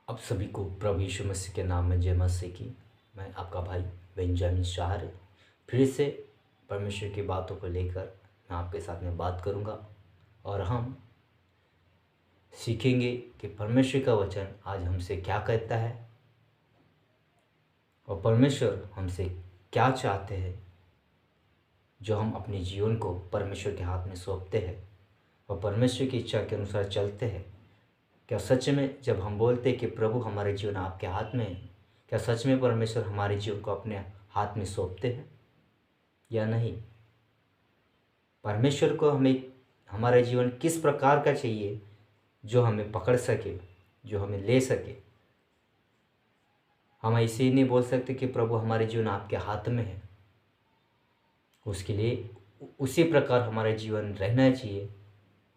आप सभी को प्रभु यीशु मसीह के नाम में जय मसीह की। मैं आपका भाई बेंजामिन शाहर फिर से परमेश्वर की बातों को लेकर मैं आपके साथ में बात करूंगा और हम सीखेंगे कि परमेश्वर का वचन आज हमसे क्या कहता है और परमेश्वर हमसे क्या चाहते हैं, जो हम अपने जीवन को परमेश्वर के हाथ में सौंपते हैं और परमेश्वर की इच्छा के अनुसार चलते हैं। क्या सच में जब हम बोलते हैं कि प्रभु हमारे जीवन आपके हाथ में है, क्या सच में परमेश्वर हमारे जीवन को अपने हाथ में सौंपते हैं या नहीं? परमेश्वर को हमें हमारा जीवन किस प्रकार का चाहिए जो हमें पकड़ सके, जो हमें ले सके। हम ऐसे ही नहीं बोल सकते कि प्रभु हमारे जीवन आपके हाथ में है। उसके लिए उसी प्रकार हमारा जीवन रहना चाहिए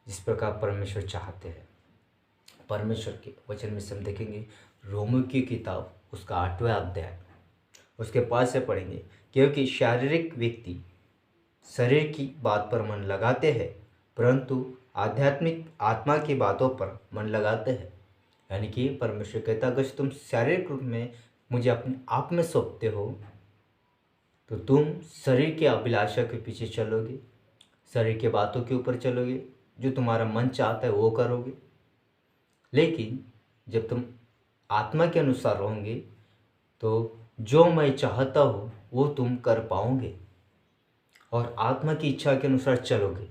जिस प्रकार परमेश्वर चाहते हैं। परमेश्वर के वचन में से हम देखेंगे रोमियो की किताब उसका 8वां अध्याय, उसके पास से पढ़ेंगे। क्योंकि शारीरिक व्यक्ति शरीर की बात पर मन लगाते हैं, परंतु आध्यात्मिक आत्मा की बातों पर मन लगाते हैं। यानी कि परमेश्वर कहता है, अगर तुम शारीरिक रूप में मुझे अपने आप में सौंपते हो तो तुम शरीर की अभिलाषा के पीछे चलोगे, शरीर के बातों के ऊपर चलोगे, जो तुम्हारा मन चाहता है वो करोगे। लेकिन जब तुम आत्मा के अनुसार रहोगे तो जो मैं चाहता हूँ वो तुम कर पाओगे और आत्मा की इच्छा के अनुसार चलोगे,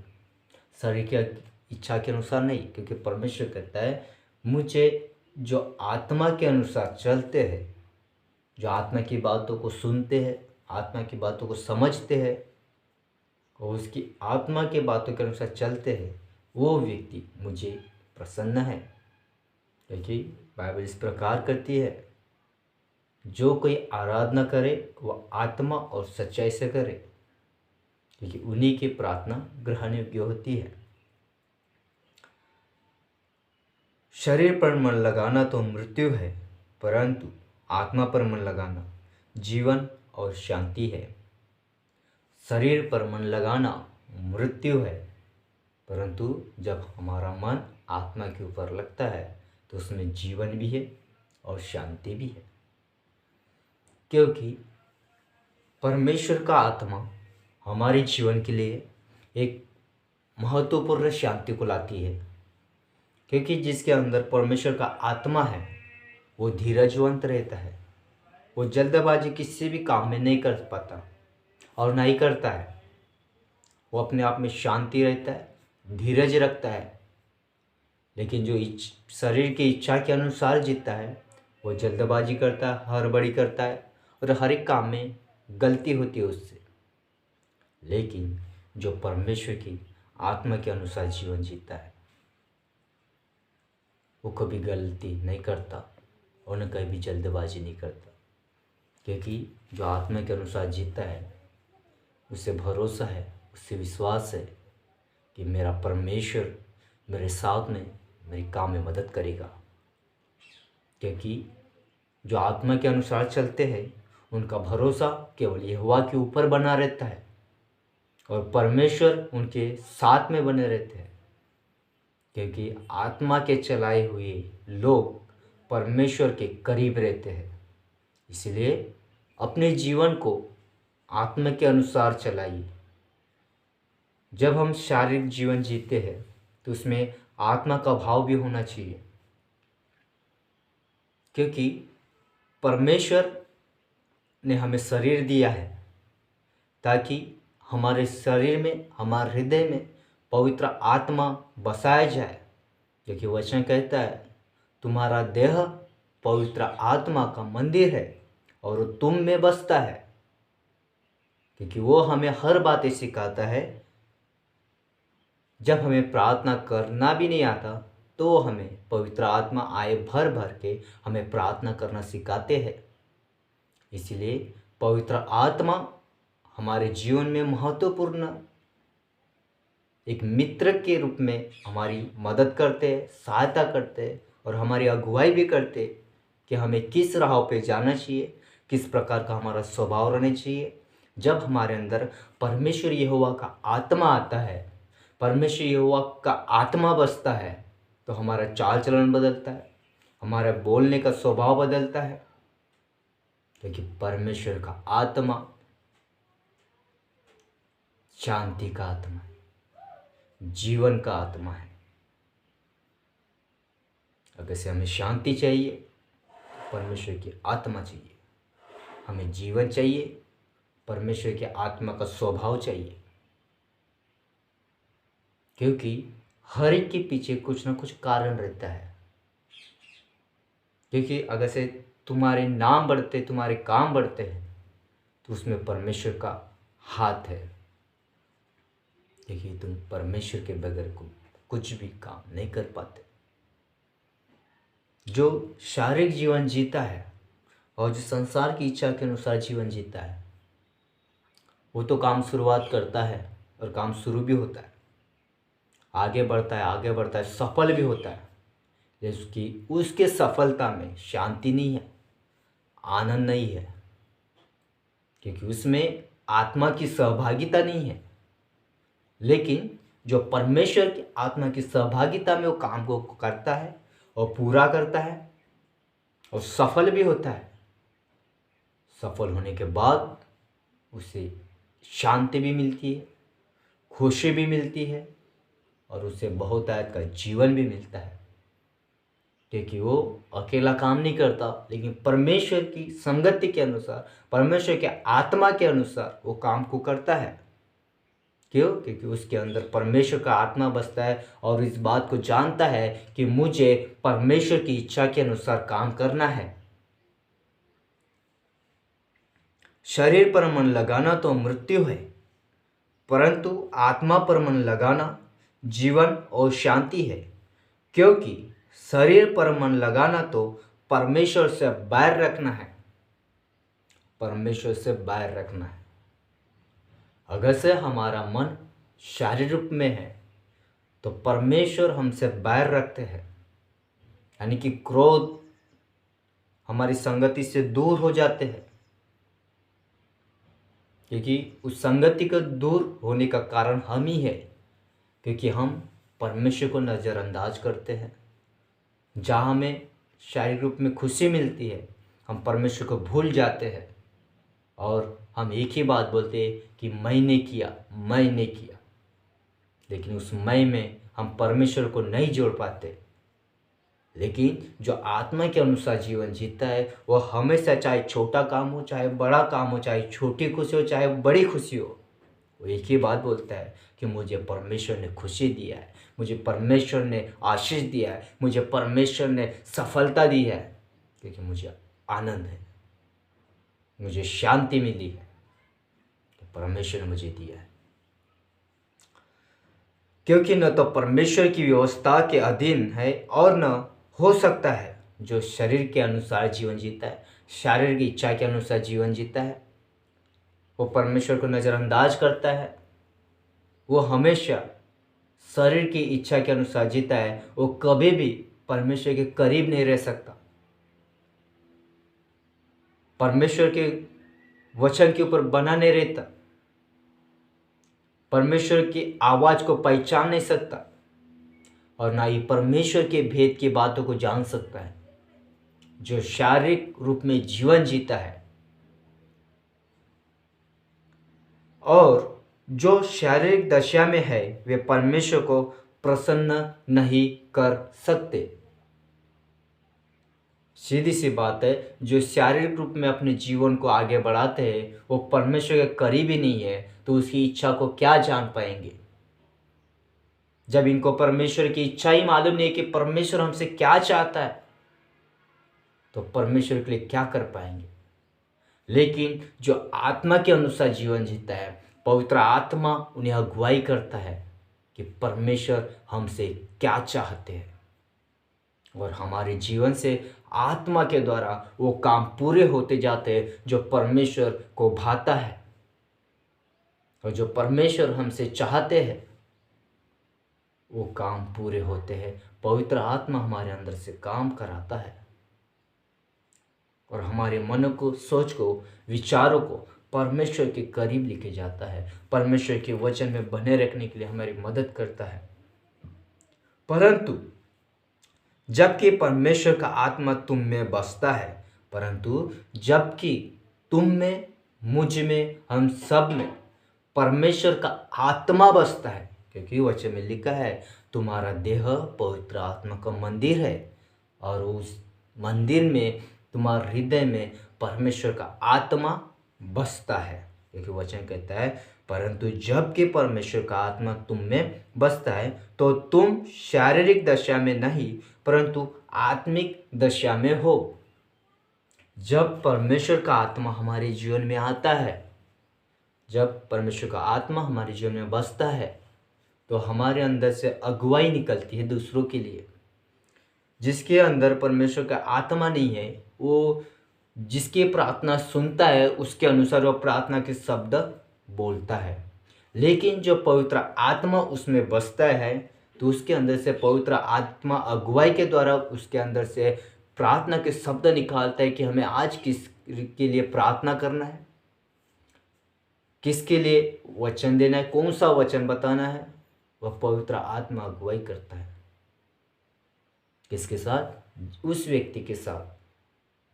शरीर की इच्छा के अनुसार नहीं। क्योंकि परमेश्वर कहता है, मुझे जो आत्मा के अनुसार चलते हैं, जो आत्मा की बातों को सुनते हैं, आत्मा की बातों को समझते हैं और उसकी आत्मा के बातों के अनुसार चलते हैं, वो व्यक्ति मुझे प्रसन्न है। क्योंकि बाइबल इस प्रकार करती है, जो कोई आराधना करे वह आत्मा और सच्चाई से करे, क्योंकि उन्हीं की प्रार्थना ग्रहण योग्य होती है। शरीर पर मन लगाना तो मृत्यु है, परंतु आत्मा पर मन लगाना जीवन और शांति है। शरीर पर मन लगाना मृत्यु है, परंतु जब हमारा मन आत्मा के ऊपर लगता है तो उसमें जीवन भी है और शांति भी है। क्योंकि परमेश्वर का आत्मा हमारे जीवन के लिए एक महत्वपूर्ण शांति को लाती है। क्योंकि जिसके अंदर परमेश्वर का आत्मा है वो धीरजवंत रहता है, वो जल्दबाजी किसी भी काम में नहीं कर पाता और नहीं करता है। वो अपने आप में शांति रहता है, धीरज रखता है। लेकिन जो शरीर की इच्छा के अनुसार जीता है वो जल्दबाजी करता है, हड़बड़ी करता है और हर एक काम में गलती होती है उससे। लेकिन जो परमेश्वर की आत्मा के अनुसार जीवन जीता है वो कभी गलती नहीं करता और न कभी जल्दबाजी नहीं करता। क्योंकि जो आत्मा के अनुसार जीता है उससे भरोसा है, उससे विश्वास है कि मेरा परमेश्वर मेरे साथ में मेरे काम में मदद करेगा। क्योंकि जो आत्मा के अनुसार चलते हैं उनका भरोसा केवल यहोवा के ऊपर बना रहता है और परमेश्वर उनके साथ में बने रहते हैं। क्योंकि आत्मा के चलाए हुए लोग परमेश्वर के करीब रहते हैं। इसलिए अपने जीवन को आत्मा के अनुसार चलाइए। जब हम शारीरिक जीवन जीते हैं तो उसमें आत्मा का भाव भी होना चाहिए। क्योंकि परमेश्वर ने हमें शरीर दिया है ताकि हमारे शरीर में, हमारे हृदय में पवित्र आत्मा बसाया जाए। क्योंकि वचन कहता है, तुम्हारा देह पवित्र आत्मा का मंदिर है और वो तुम में बसता है। क्योंकि वो हमें हर बातें सिखाता है। जब हमें प्रार्थना करना भी नहीं आता तो हमें पवित्र आत्मा आए भर भर के हमें प्रार्थना करना सिखाते हैं। इसलिए पवित्र आत्मा हमारे जीवन में महत्वपूर्ण एक मित्र के रूप में हमारी मदद करते हैं, सहायता करते हैं और हमारी अगुवाई भी करते हैं कि हमें किस राह पे जाना चाहिए, किस प्रकार का हमारा स्वभाव रहना चाहिए। जब हमारे अंदर परमेश्वर यहोवा का आत्मा आता है, परमेश्वर यहोवा का आत्मा बसता है तो हमारा चाल चलन बदलता है, हमारा बोलने का स्वभाव बदलता है, क्योंकि परमेश्वर का आत्मा शांति का आत्मा है, जीवन का आत्मा है। अगर से हमें शांति चाहिए, परमेश्वर की आत्मा चाहिए। हमें जीवन चाहिए, परमेश्वर की आत्मा का स्वभाव चाहिए। क्योंकि हर एक के पीछे कुछ ना कुछ कारण रहता है। क्योंकि अगर से तुम्हारे नाम बढ़ते, तुम्हारे काम बढ़ते हैं, तो उसमें परमेश्वर का हाथ है। क्योंकि तुम परमेश्वर के बगैर कुछ भी काम नहीं कर पाते। जो शारीरिक जीवन जीता है और जो संसार की इच्छा के अनुसार जीवन जीता है, वो तो काम शुरुआत करता है और काम शुरू भी होता है, आगे बढ़ता है, सफल भी होता है। लेकिन उसके सफलता में शांति नहीं है, आनंद नहीं है, क्योंकि उसमें आत्मा की सहभागिता नहीं है। लेकिन जो परमेश्वर की आत्मा की सहभागिता में वो काम को करता है और पूरा करता है और सफल भी होता है, सफल होने के बाद उसे शांति भी मिलती है, खुशी भी मिलती है और उसे बहुतायत का जीवन भी मिलता है। क्योंकि वो अकेला काम नहीं करता, लेकिन परमेश्वर की संगति के अनुसार, परमेश्वर के आत्मा के अनुसार वो काम को करता है। क्यों? क्योंकि उसके अंदर परमेश्वर का आत्मा बसता है और इस बात को जानता है कि मुझे परमेश्वर की इच्छा के अनुसार काम करना है। शरीर पर मन लगाना तो मृत्यु है, परंतु आत्मा पर मन लगाना जीवन और शांति है। क्योंकि शरीर पर मन लगाना तो परमेश्वर से बैर रखना है, परमेश्वर से बैर रखना है। अगर से हमारा मन शारीरिक रूप में है तो परमेश्वर हमसे बैर रखते हैं, यानी कि क्रोध, हमारी संगति से दूर हो जाते हैं। क्योंकि उस संगति का दूर होने का कारण हम ही है, क्योंकि हम परमेश्वर को नज़रअंदाज करते हैं। जहाँ हमें शारीरिक रूप में खुशी मिलती है, हम परमेश्वर को भूल जाते हैं और हम एक ही बात बोलते हैं कि मैंने किया। लेकिन उस मैं में हम परमेश्वर को नहीं जोड़ पाते। लेकिन जो आत्मा के अनुसार जीवन जीता है, वह हमेशा, चाहे छोटा काम हो, चाहे बड़ा काम हो, चाहे छोटी खुशी हो, चाहे बड़ी खुशी हो, वो एक ही बात बोलता है कि मुझे परमेश्वर ने खुशी दिया है, मुझे परमेश्वर ने आशीष दिया है, मुझे परमेश्वर ने सफलता दी है, क्योंकि मुझे आनंद है, मुझे शांति मिली है, तो परमेश्वर ने मुझे दिया है। क्योंकि न तो परमेश्वर की व्यवस्था के अधीन है और न हो सकता है। जो शरीर के अनुसार जीवन जीता है, शारीरिक इच्छा के अनुसार जीवन जीता है, वो परमेश्वर को नज़रअंदाज करता है। वो हमेशा शरीर की इच्छा के अनुसार जीता है, वो कभी भी परमेश्वर के करीब नहीं रह सकता, परमेश्वर के वचन के ऊपर बना नहीं रहता, परमेश्वर की आवाज को पहचान नहीं सकता और ना ही परमेश्वर के भेद की बातों को जान सकता है। जो शारीरिक रूप में जीवन जीता है और जो शारीरिक दशा में है, वे परमेश्वर को प्रसन्न नहीं कर सकते। सीधी सी बात है, जो शारीरिक रूप में अपने जीवन को आगे बढ़ाते हैं, वो परमेश्वर के करीब ही नहीं है, तो उसकी इच्छा को क्या जान पाएंगे। जब इनको परमेश्वर की इच्छा ही मालूम नहीं है कि परमेश्वर हमसे क्या चाहता है, तो परमेश्वर के लिए क्या कर पाएंगे। लेकिन जो आत्मा के अनुसार जीवन जीता है, पवित्र आत्मा उन्हें अगुवाई करता है कि परमेश्वर हमसे क्या चाहते हैं, और हमारे जीवन से आत्मा के द्वारा वो काम पूरे होते जाते हैं जो परमेश्वर को भाता है और जो परमेश्वर हमसे चाहते हैं, वो काम पूरे होते हैं। पवित्र आत्मा हमारे अंदर से काम कराता है और हमारे मन को, सोच को, विचारों को परमेश्वर के करीब लेके जाता है, परमेश्वर के वचन में बने रखने के लिए हमारी मदद करता है। परंतु जबकि परमेश्वर का आत्मा तुम में बसता है। परंतु जबकि तुम में, मुझ में, हम सब में परमेश्वर का आत्मा बसता है, क्योंकि वचन में लिखा है तुम्हारा देह पवित्र आत्मा का मंदिर है और उस मंदिर में, तुम्हारे हृदय में परमेश्वर का आत्मा बसता है। क्योंकि वचन कहता है परंतु जबकि परमेश्वर का आत्मा तुम में बसता है तो तुम शारीरिक दशा में नहीं परंतु आत्मिक दशा में हो। जब परमेश्वर का आत्मा हमारे जीवन में आता है, जब परमेश्वर का आत्मा हमारे जीवन में बसता है तो हमारे अंदर से अगुवाई निकलती है दूसरों के लिए। जिसके अंदर परमेश्वर का आत्मा नहीं है, वो जिसकी प्रार्थना सुनता है उसके अनुसार वो प्रार्थना के शब्द बोलता है। लेकिन जो पवित्र आत्मा उसमें बसता है तो उसके अंदर से पवित्र आत्मा अगुवाई के द्वारा उसके अंदर से प्रार्थना के शब्द निकालता है कि हमें आज किस के लिए प्रार्थना करना है, किसके लिए वचन देना है, कौन सा वचन बताना है। वह पवित्र आत्मा अगुवाई करता है। किसके साथ? उस व्यक्ति के साथ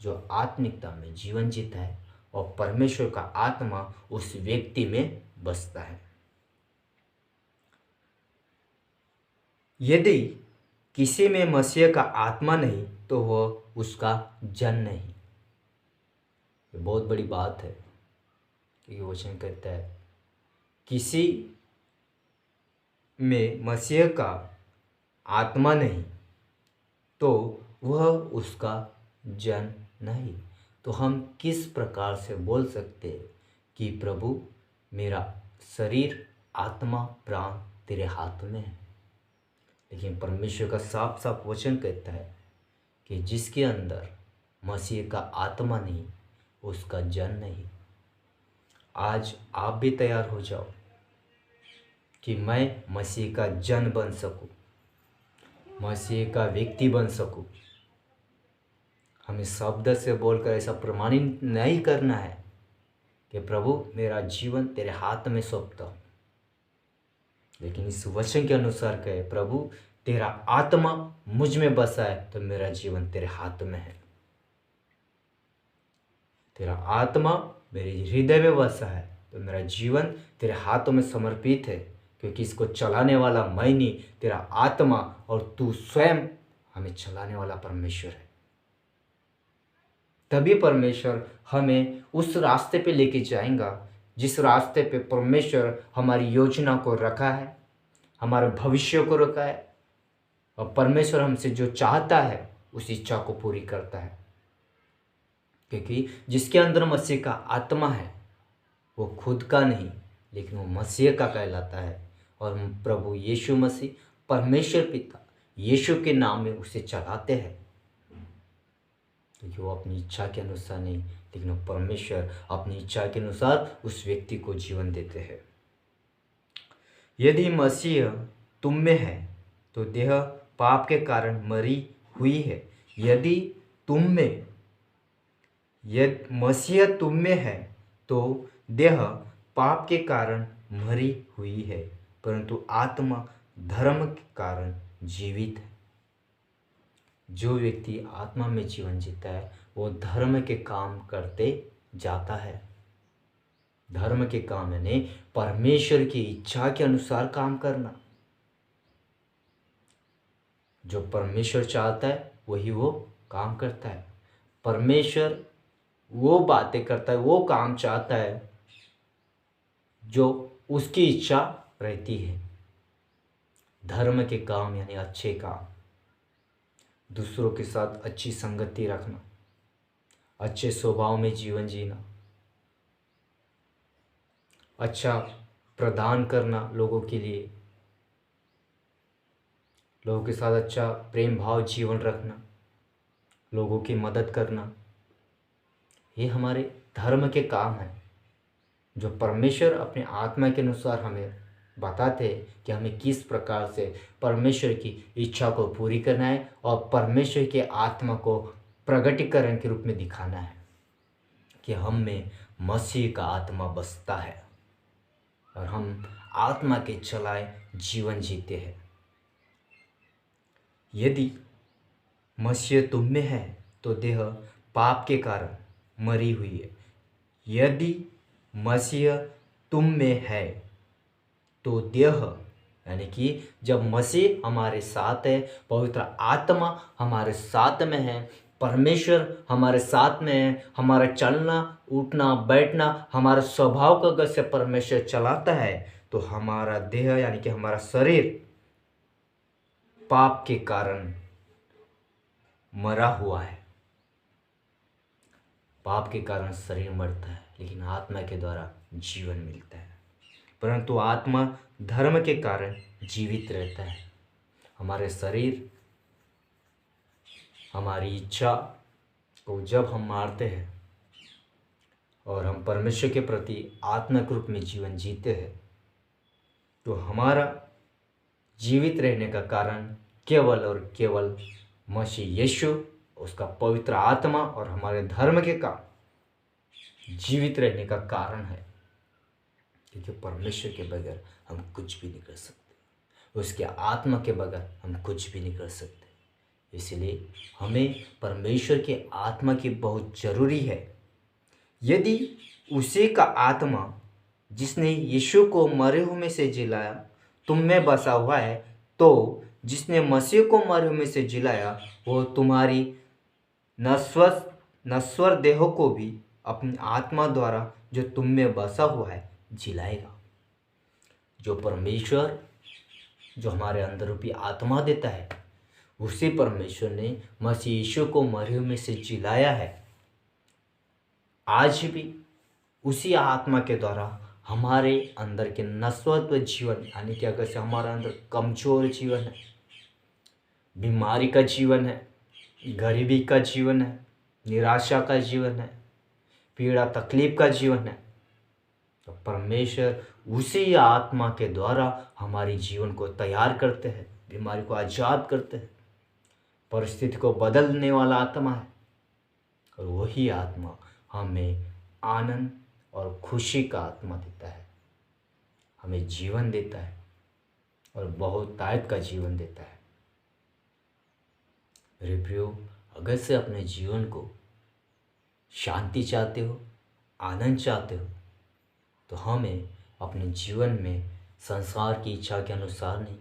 जो आत्मिकता में जीवन जीता है और परमेश्वर का आत्मा उस व्यक्ति में बसता है। यदि किसी में मसीह का आत्मा नहीं तो वह उसका जन नहीं। ये बहुत बड़ी बात है, क्योंकि वचन कहता है किसी में मसीह का आत्मा नहीं तो वह उसका जन नहीं। तो हम किस प्रकार से बोल सकते हैं कि प्रभु मेरा शरीर, आत्मा, प्राण तेरे हाथ में है। लेकिन परमेश्वर का साफ साफ वचन कहता है कि जिसके अंदर मसीह का आत्मा नहीं उसका जन नहीं। आज आप भी तैयार हो जाओ कि मैं मसीह का जन बन सकूं, मसीह का व्यक्ति बन सकूं। हमें शब्द से बोलकर ऐसा प्रमाणित नहीं करना है कि प्रभु मेरा जीवन तेरे हाथ में सौंपता हूं, लेकिन इस वचन के अनुसार कहे प्रभु तेरा आत्मा मुझ में बसा है तो मेरा जीवन तेरे हाथ में है। तेरा आत्मा मेरे हृदय में बसा है तो मेरा जीवन तेरे हाथों में समर्पित है, क्योंकि इसको चलाने वाला मैं नहीं, तेरा आत्मा और तू स्वयं हमें चलाने वाला परमेश्वर है। तभी परमेश्वर हमें उस रास्ते पे लेके जाएगा जिस रास्ते पे परमेश्वर हमारी योजना को रखा है, हमारे भविष्य को रखा है। और परमेश्वर हमसे जो चाहता है उस इच्छा को पूरी करता है, क्योंकि जिसके अंदर मसीह का आत्मा है वो खुद का नहीं लेकिन वो मसीह का कहलाता है। और प्रभु यीशु मसीह, परमेश्वर पिता यीशु के नाम में उसे चलाते हैं, क्योंकि वो अपनी इच्छा के अनुसार नहीं लेकिन वो परमेश्वर अपनी इच्छा के अनुसार उस व्यक्ति को जीवन देते हैं। यदि मसीह तुम में है तो देह पाप के कारण मरी हुई है। यदि मसीह तुम में है तो देह पाप के कारण मरी हुई है परंतु आत्मा धर्म के कारण जीवित है। जो व्यक्ति आत्मा में जीवन जीता है वो धर्म के काम करते जाता है। धर्म के काम यानी परमेश्वर की इच्छा के अनुसार काम करना। जो परमेश्वर चाहता है वही वो काम करता है। परमेश्वर वो बातें करता है, वो काम चाहता है जो उसकी इच्छा रहती है। धर्म के काम यानी अच्छे काम, दूसरों के साथ अच्छी संगति रखना, अच्छे स्वभाव में जीवन जीना, अच्छा प्रदान करना लोगों के लिए, लोगों के साथ अच्छा प्रेम भाव जीवन रखना, लोगों की मदद करना, ये हमारे धर्म के काम हैं जो परमेश्वर अपने आत्मा के अनुसार हमें बताते हैं कि हमें किस प्रकार से परमेश्वर की इच्छा को पूरी करना है और परमेश्वर के आत्मा को प्रगटीकरण के रूप में दिखाना है कि हम में मसीह का आत्मा बसता है और हम आत्मा के चलाए जीवन जीते हैं। यदि मसीह तुम में है तो देह पाप के कारण मरी हुई है। यदि मसीह तुम में है तो देह, यानी कि जब मसीह हमारे साथ है, पवित्र आत्मा हमारे साथ में है, परमेश्वर हमारे साथ में है, हमारा चलना उठना बैठना हमारा स्वभाव का गत से परमेश्वर चलाता है, तो हमारा देह यानी कि हमारा शरीर पाप के कारण मरा हुआ है। पाप के कारण शरीर मरता है, लेकिन आत्मा के द्वारा जीवन मिलता है। परंतु आत्मा धर्म के कारण जीवित रहता है। हमारे शरीर, हमारी इच्छा को जब हम मारते हैं और हम परमेश्वर के प्रति आत्मिक रूप में जीवन जीते हैं, तो हमारा जीवित रहने का कारण केवल और केवल मसीह यीशु, उसका पवित्र आत्मा और हमारे धर्म के काम जीवित रहने का कारण है। क्योंकि परमेश्वर के बगैर हम कुछ भी नहीं कर सकते, उसके आत्मा के बगैर हम कुछ भी नहीं कर सकते। इसलिए हमें परमेश्वर के आत्मा की बहुत ज़रूरी है। यदि उसी का आत्मा जिसने यीशु को मरे हुए में से जिलाया तुम में बसा हुआ है, तो जिसने मसीह को मरे हुए में से जिलाया वो तुम्हारी नश्वर देहों को भी अपनी आत्मा द्वारा जो तुम में बसा हुआ है जिलाएगा। जो परमेश्वर जो हमारे अंदर रूपी आत्मा देता है, उसी परमेश्वर ने मसीह यीशु को मरे हुए में से जिलाया है। आज भी उसी आत्मा के द्वारा हमारे अंदर के नश्वर जीवन, यानी कि अगर से हमारा अंदर कमजोर जीवन है, बीमारी का जीवन है, गरीबी का जीवन है, निराशा का जीवन है, पीड़ा तकलीफ का जीवन है, तो परमेश्वर उसी आत्मा के द्वारा हमारी जीवन को तैयार करते हैं, बीमारी को आज़ाद करते हैं। परिस्थिति को बदलने वाला आत्मा है, और वही आत्मा हमें आनंद और खुशी का आत्मा देता है, हमें जीवन देता है और बहुतायत का जीवन देता है। मेरे प्रियो, अगर से अपने जीवन को शांति चाहते हो, आनंद चाहते हो, तो हमें अपने जीवन में संसार की इच्छा के अनुसार नहीं,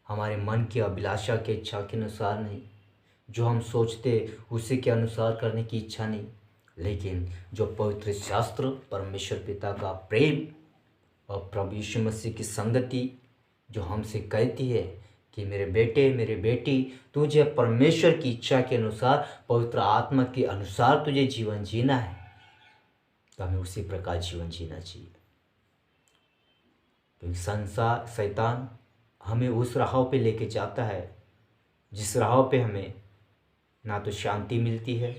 हमारे मन की अभिलाषा के इच्छा के अनुसार नहीं, जो हम सोचते उसी के अनुसार करने की इच्छा नहीं, लेकिन जो पवित्र शास्त्र, परमेश्वर पिता का प्रेम और प्रभु यीशु मसीह की संगति जो हमसे कहती है कि मेरे बेटे मेरे बेटी, तुझे परमेश्वर की इच्छा के अनुसार, पवित्र आत्मा के अनुसार तुझे जीवन जीना है, तो हमें उसी प्रकार जीवन जीना चाहिए। क्योंकि संसार, शैतान हमें उस राह पे लेके जाता है जिस राह पे हमें ना तो शांति मिलती है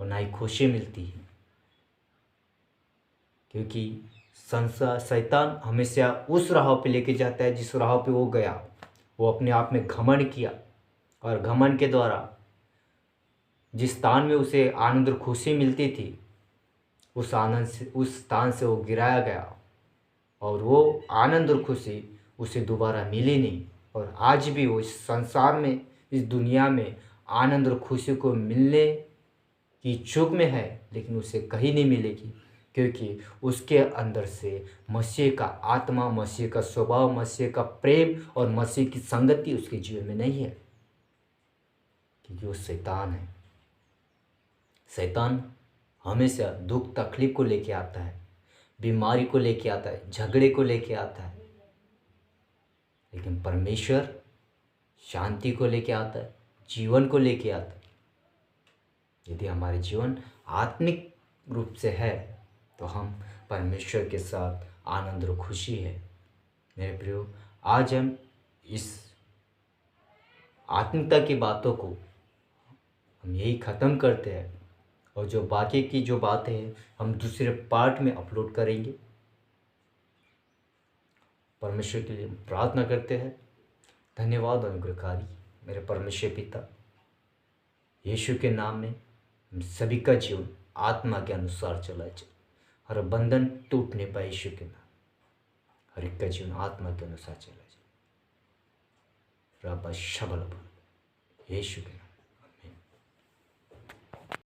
और ना ही खुशी मिलती है। क्योंकि संसार, शैतान हमेशा उस राह पे लेके जाता है जिस राह पे वो गया, वो अपने आप में घमंड किया, और घमंड के द्वारा जिस स्थान में उसे आनंद और खुशी मिलती थी, उस आनंद से, उस स्थान से वो गिराया गया, और वो आनंद और खुशी उसे दोबारा मिली नहीं। और आज भी वो इस संसार में, इस दुनिया में आनंद और खुशी को मिलने की इच्छुक में है, लेकिन उसे कहीं नहीं मिलेगी, क्योंकि उसके अंदर से मसीह का आत्मा, मसीह का स्वभाव, मसीह का प्रेम और मसीह की संगति उसके जीवन में नहीं है। क्योंकि वो शैतान है। शैतान हमेशा दुख तकलीफ को लेके आता है, बीमारी को लेके आता है, झगड़े को लेके आता है, लेकिन परमेश्वर शांति को लेके आता है, जीवन को लेके आता है। यदि हमारे जीवन आत्मिक रूप से है तो हम परमेश्वर के साथ आनंद और खुशी है। मेरे प्रियो, आज हम इस आत्मिकता की बातों को हम यही ख़त्म करते हैं, और जो बाकी की जो बातें हैं हम दूसरे पार्ट में अपलोड करेंगे। परमेश्वर के लिए प्रार्थना करते हैं। धन्यवाद अनुग्रहकारी मेरे परमेश्वर पिता, यीशु के नाम में हम सभी का जीवन आत्मा के अनुसार चला जाए, हर बंधन टूटने पाए यीशु के नाम, हर एक का जीवन आत्मा के अनुसार चला जाए। रब्बा शबल यीशु के नाम।